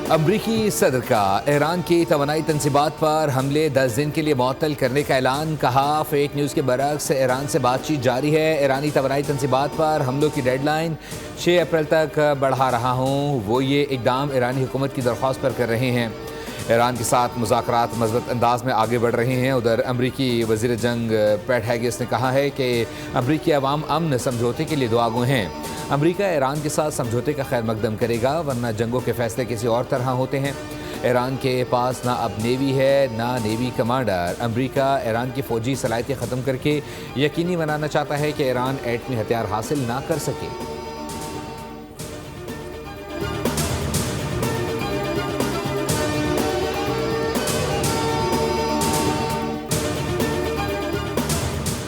अमरीकी सदर का ईरान की तवानाई तनसीबात पर हमले 10 दिन के लिए मुअत्तल करने का ऐलान। कहा, फेक न्यूज़ के बरक्स ईरान से बातचीत जारी है। ईरानी तवानाई तनसीबात पर हमलों की डेडलाइन 6 अप्रैल तक बढ़ा रहा हूँ। वो ये इकदाम ईरानी हुकूमत की दरख्वास्त पर कर रहे हैं। ईरान के साथ मुज़ाकरात मज़बूत अंदाज में आगे बढ़ रहे हैं। उधर अमरीकी वज़ीर जंग पैट हेगिस ने कहा है कि अमरीकी अवाम अमन समझौते के लिए दुआगो हैं। अमरीका ईरान के साथ समझौते का खैर मकदम करेगा, वरना जंगों के फैसले किसी और तरह होते हैं। ईरान के पास ना अब नेवी है ना नेवी कमांडर। अमरीका ईरान की फ़ौजी सलाहियतें ख़त्म करके यकीनी बनाना चाहता है कि ईरान एटमी हथियार हासिल ना कर सके।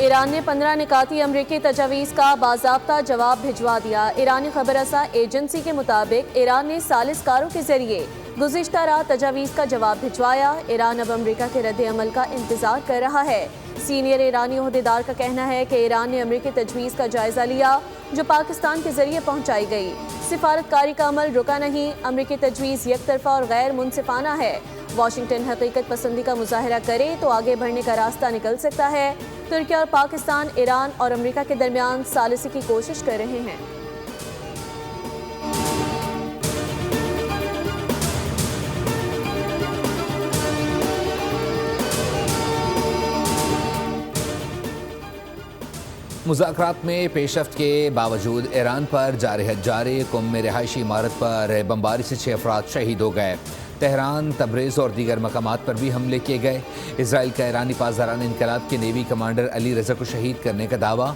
ईरान ने 15 निकाती अमरीकी तजावीज़ का बाज़ाब्ता जवाब भिजवा दिया। ईरानी खबररसा एजेंसी के मुताबिक ईरान ने सालिसकारों के जरिए गुज़िश्ता रात तजावीज़ का जवाब भिजवाया। ईरान अब अमरीका के रद्द अमल का इंतज़ार कर रहा है। सीनियर ईरानी ओहदेदार का कहना है कि ईरान ने अमरीकी तजवीज़ का जायज़ा लिया जो पाकिस्तान के जरिए पहुँचाई गई। सिफारतकारी का अमल रुका नहीं। अमरीकी तजवीज़ एक तरफा और गैर मुनसिफाना है। वाशिंगटन हकीकत पसंदी का मुजाहरा करे तो आगे बढ़ने का रास्ता निकल सकता है। तुर्की और पाकिस्तान ईरान और अमेरिका के दरमियान सालिसी की कोशिश कर रहे हैं। मुज़ाकरात में पेशरफ्त के बावजूद ईरान पर जारी कुम में रिहायशी इमारत पर बमबारी से 6 अफराद शहीद हो गए। तेहरान, तब्रेज़ और दीगर मकामात पर भी हमले किए गए। इजराइल का ईरानी पासदारान इनकलाब के नेवी कमांडर अली रज़ा को शहीद करने का दावा।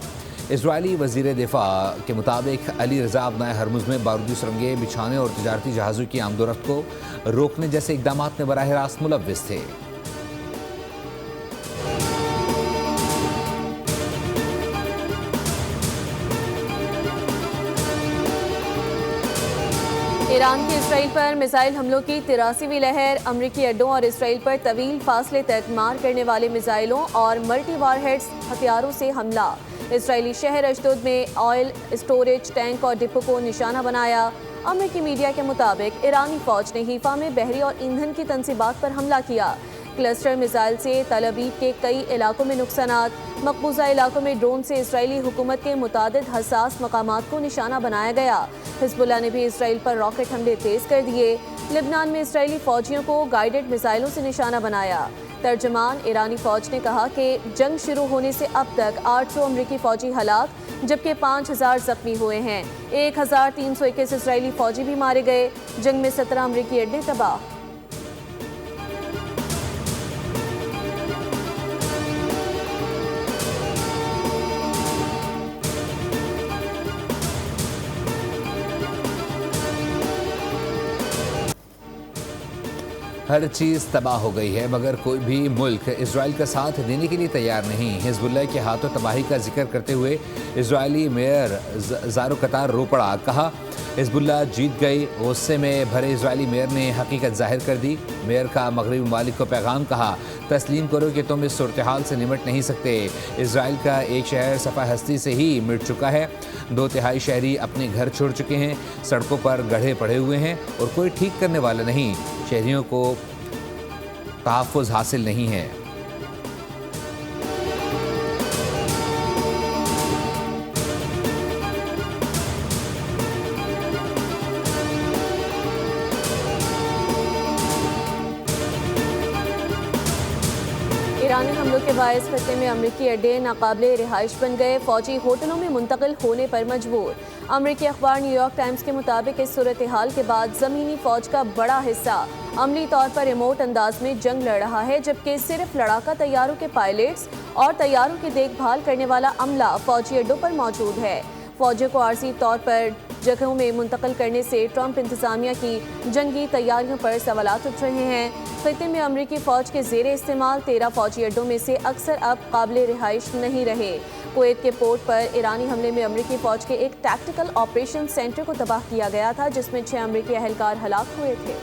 इजरायली वज़ीर दिफा के मुताबिक अली रज़ा अपना हरमुज़ में बारूदी सुरंगें बिछाने और तजारती जहाज़ों की आमदोरफ्त को रोकने जैसे इकदाम में बराह रास्त मुलव्विस थे। ईरान के इसराइल पर मिसाइल हमलों की 83वीं लहर। अमरीकी अड्डों और इसराइल पर तवील फासले तक मार करने वाले मिसाइलों और मल्टी वारहेड्स हथियारों से हमला। इसराइली शहर अशदोद में ऑयल स्टोरेज टैंक और डिपो को निशाना बनाया। अमरीकी मीडिया के मुताबिक ईरानी फौज ने हीफा में बहरी और ईंधन की तनसीबात पर हमला किया। क्लस्टर मिसाइल से तल अवीव के कई इलाकों में नुकसानात। मकबूजा इलाकों में ड्रोन से इसराइली हुकूमत के मुतादिद हसास मकामात को निशाना बनाया गया। हिजबुल्लाह ने भी इसराइल पर रॉकेट हमले तेज कर दिए। लिबनान में इसराइली फौजियों को गाइडेड मिसाइलों से निशाना बनाया। तर्जमान ईरानी फौज ने कहा कि जंग शुरू होने से अब तक 800 अमरीकी फौजी हलाक जबकि 5000 जख्मी हुए हैं। 1321 इसराइली फौजी भी मारे गए। जंग में 17 अमरीकी अड्डे तबाह। हर चीज़ तबाह हो गई है, मगर कोई भी मुल्क इजराइल का साथ देने के लिए तैयार नहीं। हिजबुल्लाह के हाथों तबाही का जिक्र करते हुए इजरायली मेयर ज़ारो कतार रो पड़ा। कहा, हिजबुल्लाह जीत गई। गुस्से में भरे इजरायली मेयर ने हकीकत जाहिर कर दी। मेयर का मगरबी ममालिक को पैगाम, कहा, तस्लीम करो कि तुम इस सूरत हाल से निमट नहीं सकते। इजराइल का एक शहर सफ़ा हस्ती से ही मिट चुका है। 2/3 शहरी अपने घर छोड़ चुके हैं। सड़कों पर गड्ढे पड़े हुए हैं और कोई ठीक करने वाला नहीं। शहरियों को तहफ़्फ़ुज़ हासिल नहीं है। ईरानी हमलों के बायस खत्ते में अमरीकी अड्डे नाकाबिले रिहाइश बन गए। फौजी होटलों में मुंतकिल होने पर मजबूर। अमरीकी अखबार न्यूयॉर्क टाइम्स के मुताबिक इस सूरत हाल के बाद ज़मीनी फ़ौज का बड़ा हिस्सा अमली तौर पर रिमोट अंदाज में जंग लड़ रहा है, जबकि सिर्फ लड़ाका तैयारों के पायलट्स और तैयारों की देखभाल करने वाला अमला फौजी अड्डों पर मौजूद है। फौजियों को आर्जी तौर पर जगहों में मुंतकिल करने से ट्रंप इंतजामिया की जंगी तैयारियों पर सवालात उठ रहे हैं। खित्ते में अमरीकी फ़ौज के ज़ेरे इस्तेमाल 13 फौजी अड्डों में से अक्सर अब काबिल रिहाइश नहीं रहे। कुवैत के पोर्ट पर ईरानी हमले में अमरीकी फ़ौज के एक टैक्टिकल ऑपरेशन सेंटर को तबाह किया गया था, जिसमें 6 अमरीकी अहलकार हलाक हुए थे।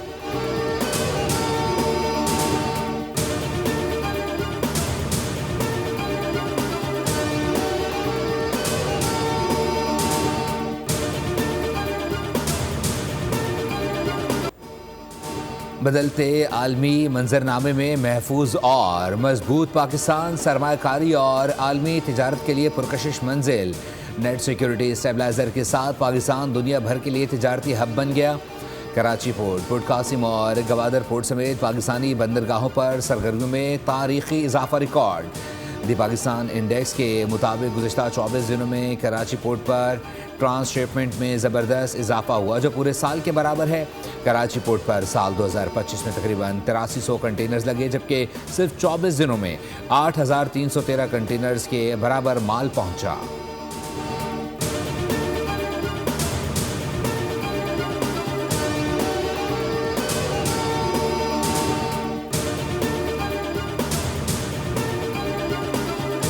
बदलते आलमी मंजरनामे में महफूज और मजबूत पाकिस्तान, सरमायाकारी और आलमी तिजारत के लिए पुरकशिश मंजिल। नेट सिक्योरिटी स्टेबलाइजर के साथ पाकिस्तान दुनिया भर के लिए तिजारती हब बन गया। कराची पोर्ट, पोर्ट कासिम और गवादर पोर्ट समेत पाकिस्तानी बंदरगाहों पर सरगर्मियों में तारीखी इजाफा रिकॉर्ड। दी पाकिस्तान इंडेक्स के मुताबिक गुज़िश्ता 24 दिनों में कराची पोर्ट पर ट्रांसशिपमेंट में ज़बरदस्त इजाफा हुआ, जो पूरे साल के बराबर है। कराची पोर्ट पर साल 2025 में तकरीबन 8300 कंटेनर्स लगे, जबकि सिर्फ 24 दिनों में 8313 कंटेनर्स के बराबर माल पहुंचा।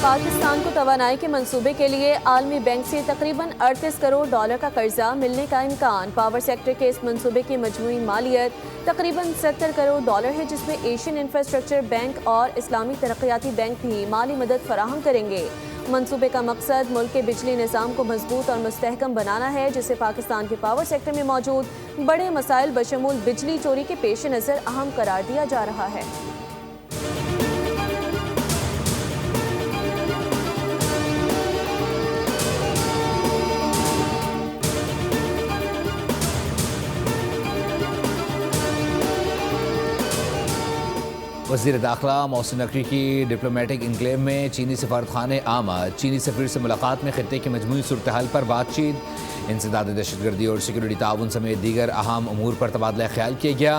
पाकिस्तान को तवानाई के मंसूबे के लिए आलमी बैंक से तकरीबन 38 करोड़ डॉलर का कर्जा मिलने का इम्कान। पावर सेक्टर के इस मंसूबे की मजमूई मालियत तकरीबन 70 करोड़ डॉलर है, जिसमें एशियन इंफ्रास्ट्रक्चर बैंक और इस्लामी तरक्याती बैंक भी माली मदद फराहम करेंगे। मंसूबे का मकसद मुल्क के बिजली निज़ाम को मजबूत और मुस्तहकम बनाना है, जिसे पाकिस्तान के पावर सेक्टर में मौजूद बड़े मसाइल बशमूल बिजली चोरी के पेश नज़र अहम करार दिया जा रहा है। वज़ीर दाखिला मोहसिन नकवी की डिप्लोमेटिक इनक्लेव में चीनी सफारतखाने आमद। चीनी सफीर से मुलाकात में खित्ते की मजमूई सूरत हाल पर बातचीत। इंसदाद दहशतगर्दी और सिक्योरिटी ताउन समेत दीगर अहम अमूर पर तबादला ख्याल किया गया।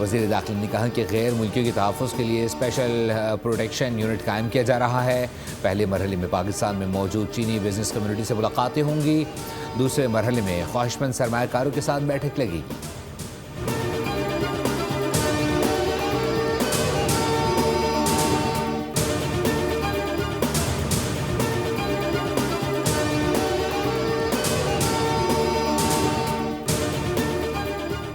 वज़ीर दाखिला ने कहा कि गैर मुल्कियों के तहफ़्फ़ुज़ के लिए स्पेशल प्रोटेक्शन यूनिट कायम किया जा रहा है। पहले मरहले में पाकिस्तान में मौजूद चीनी बिजनेस कम्यूनिटी से मुलाकातें होंगी। दूसरे मरहले में ख्वाहिशमंद सरमायाकारों के साथ बैठक लगेगी।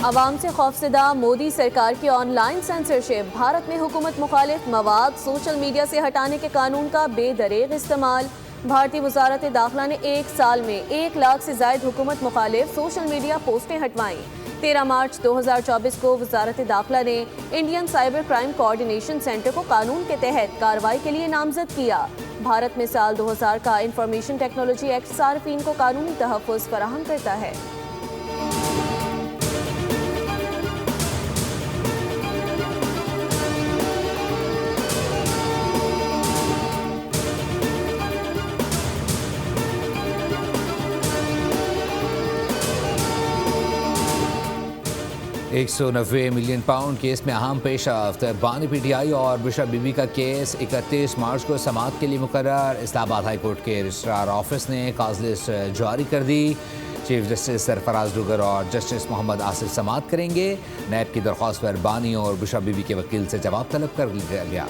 अवाम से खौफजदा मोदी सरकार की ऑनलाइन सेंसरशिप। भारत में हुकूमत मुखालिफ मवाद सोशल मीडिया से हटाने के कानून का बेदरेग इस्तेमाल। भारतीय वजारत दाखिला ने एक साल में 1 लाख से जायद हुकूमत मुखालिफ सोशल मीडिया पोस्टें हटवाईं। 13 मार्च 2024 को वजारत दाखिला ने Indian cyber crime coordination centre को कानून के तहत कार्रवाई के लिए नामजद किया। भारत में साल 2000 का इंफॉर्मेशन टेक्नोलॉजी एक्ट सार्फिन को कानूनी तहफ़्फ़ुज़ फराहम करता है। 190 मिलियन पाउंड केस में अहम पेशरफ्त। बानी PTI और बिशप बीबी का केस 31 मार्च को समाअत के लिए मुकर्रर। इस्लामाबाद हाई कोर्ट के रजिस्ट्रार ऑफिस ने काज लिस्ट जारी कर दी। चीफ जस्टिस सरफराज डुगर और जस्टिस मोहम्मद आसिफ समाअत करेंगे। नैब की दरख्वास्त पर बानी और बिशप बीबी के वकील से जवाब तलब कर लिया गया।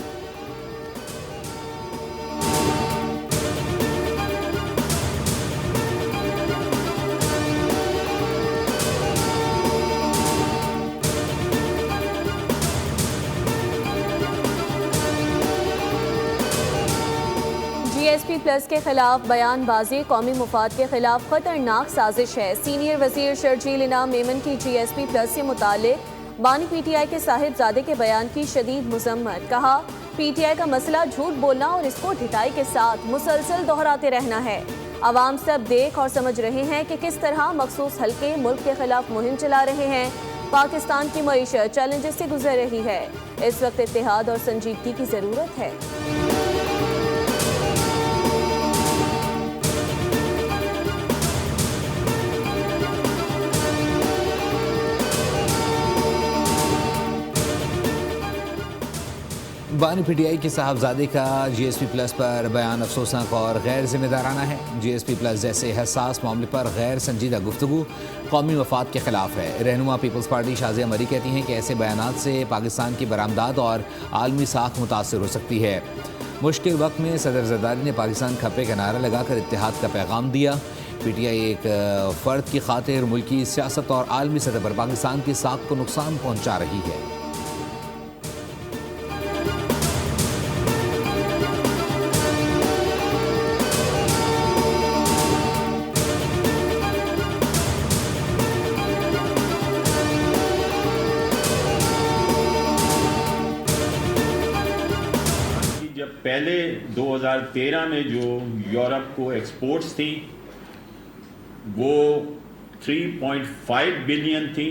GSP प्लस के खिलाफ बयानबाजी कौमी मुफाद के खिलाफ खतरनाक साजिश है। सीनियर वजीर शर्जील इनाम मेमन की GSP प्लस से मुतालिक बानी PTI के साहिबजादे के बयान की शदीद मुजम्मत। कहा, PTI का मसला झूठ बोलना और इसको ढिठाई के साथ मुसलसल दोहराते रहना है। अवाम सब देख और समझ रहे हैं कि किस तरह मखसूस हल्के मुल्क के खिलाफ मुहिम चला रहे हैं। पाकिस्तान की मईशत चैलेंजेस से गुजर रही है। इस वक्त इत्तेहाद और संजीदगी की ज़रूरत है। बानी PTI के साहबजादे का GSP प्लस पर बयान अफसोसनाक और गैर जिम्मेदाराना है। GSP प्लस जैसे हसास मामले पर गैर संजीदा गुफ्तगू कौमी मफाद के खिलाफ है। रहनुमा पीपल्स पार्टी शाज़िया मरी कहती हैं कि ऐसे बयानात से पाकिस्तान की बरामदात और आलमी साख मुतासर हो सकती है। मुश्किल वक्त में सदर ज़रदारी ने पाकिस्तान खपे का नारा लगाकर इत्तेहाद का पैगाम दिया। PTI एक फ़र्द की खातिर मुल्की सियासत और आलमी सतह पर पाकिस्तान की साख को नुकसान पहुँचा रही है। पहले 2013 में जो यूरोप को एक्सपोर्ट्स थी वो 3.5 बिलियन थी,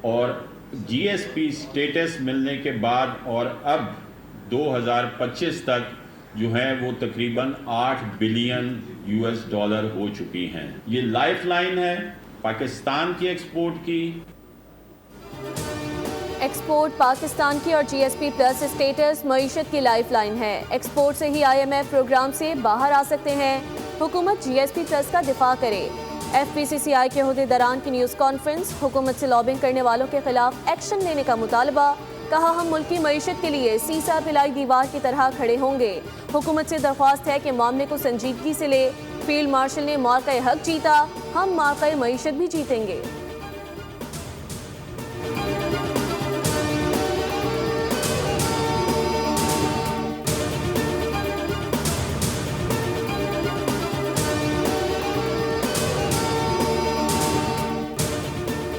और जीएसपी स्टेटस मिलने के बाद और अब 2025 तक जो है वो तकरीबन 8 बिलियन यूएस डॉलर हो चुकी हैं। ये लाइफलाइन है पाकिस्तान की एक्सपोर्ट की। एक्सपोर्ट पाकिस्तान की और जीएसपी प्लस स्टेटस मईशत की लाइफलाइन है। एक्सपोर्ट से ही आईएमएफ प्रोग्राम से बाहर आ सकते हैं। हुकूमत जीएसपी प्लस का दिफा करे। एफपीसीसीआई के ओहदेदारान की न्यूज़ कॉन्फ्रेंस। हुकूमत से लॉबिंग करने वालों के खिलाफ एक्शन लेने का मुतालबा। कहा, हम मुल्क की मईशत के लिए सीसा पिलाई दीवार की तरह खड़े होंगे। हुकूमत से दरख्वास्त है कि मामले को संजीदगी से ले। फील्ड मार्शल ने मार्का हक जीता, हम मार्का मईशत भी जीतेंगे।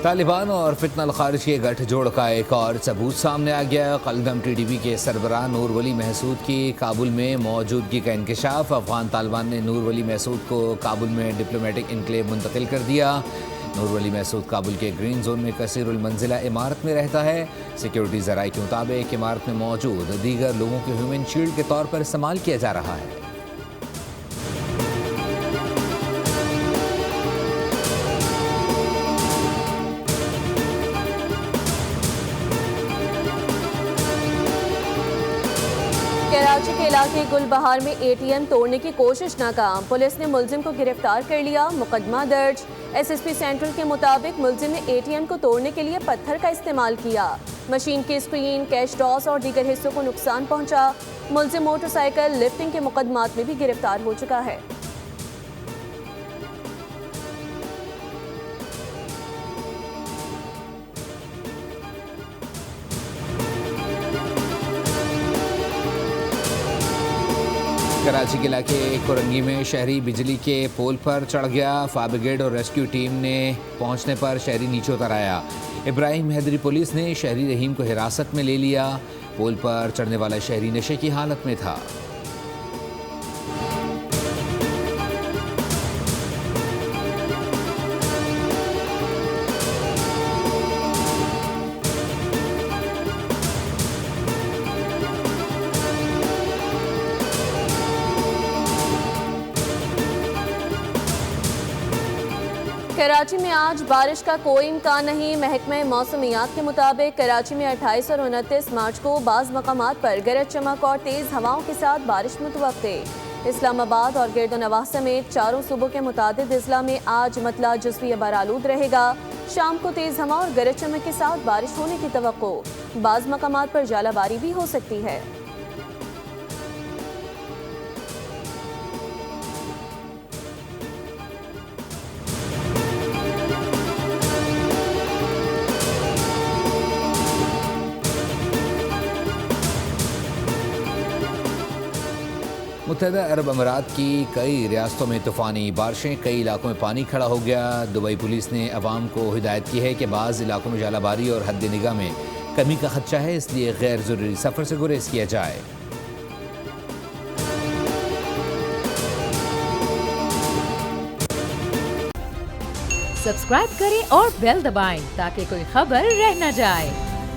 तालिबान और फितना खारिज के गठजोड़ का एक और सबूत सामने आ गया। कलदम टीडीपी के सरबराह नूर वली महसूद की काबुल में मौजूदगी का इंकशाफ। अफगान तालिबान ने नूर वली महसूद को काबुल में डिप्लोमेटिक इनक्लेव मुंतकिल कर दिया। नूर वली महसूद काबुल के ग्रीन जोन में कसीरुल मंजिला इमारत में रहता है। सिक्योरिटी ज़राए के मुताबिक इमारत में मौजूद दीगर लोगों के ह्यूमन शील्ड के तौर पर इस्तेमाल किया जा रहा है। कराची के इलाके गुलबहार में एटीएम तोड़ने की कोशिश नाकाम। पुलिस ने मुलजिम को गिरफ्तार कर लिया, मुकदमा दर्ज। एसएसपी सेंट्रल के मुताबिक मुलजिम ने एटीएम को तोड़ने के लिए पत्थर का इस्तेमाल किया। मशीन की स्क्रीन, कैश ड्रॉस और दीगर हिस्सों को नुकसान पहुंचा। मुलजिम मोटरसाइकिल लिफ्टिंग के मुकदमात में भी गिरफ्तार हो चुका है। कराची के इलाके कोरंगी में शहरी बिजली के पोल पर चढ़ गया। फायर ब्रिगेड और रेस्क्यू टीम ने पहुंचने पर शहरी नीचे उतर आया। इब्राहिम हैदरी पुलिस ने शहरी रहीम को हिरासत में ले लिया। पोल पर चढ़ने वाला शहरी नशे की हालत में था। कराची में आज बारिश का कोई इम्कान नहीं। महकमा मौसमियात के मुताबिक कराची में 28 और 29 मार्च को बाज़ मकामात पर गरज चमक और तेज़ हवाओं के साथ बारिश मुतवक्के। इस्लामाबाद और गिरदोनवाह समेत चारों सूबों के मुतादिद अजला में आज मतला जुज़वी बरालूद रहेगा। शाम को तेज़ हवा और गरज चमक के साथ बारिश होने की तवक्को। बाज़ मकामात पर जालाबारी भी हो सकती है। मुत्तहदा अरब अमीरात की कई रियासतों में तूफ़ानी बारिशें, कई इलाकों में पानी खड़ा हो गया। दुबई पुलिस ने अवाम को हिदायत की है कि बाज़ इलाकों में जालाबारी और हद निगाह में कमी का खदशा है, इसलिए गैर ज़रूरी सफ़र से गुरेज किया जाए। सब्सक्राइब करें और बेल दबाएं ताकि कोई खबर रह न जाए।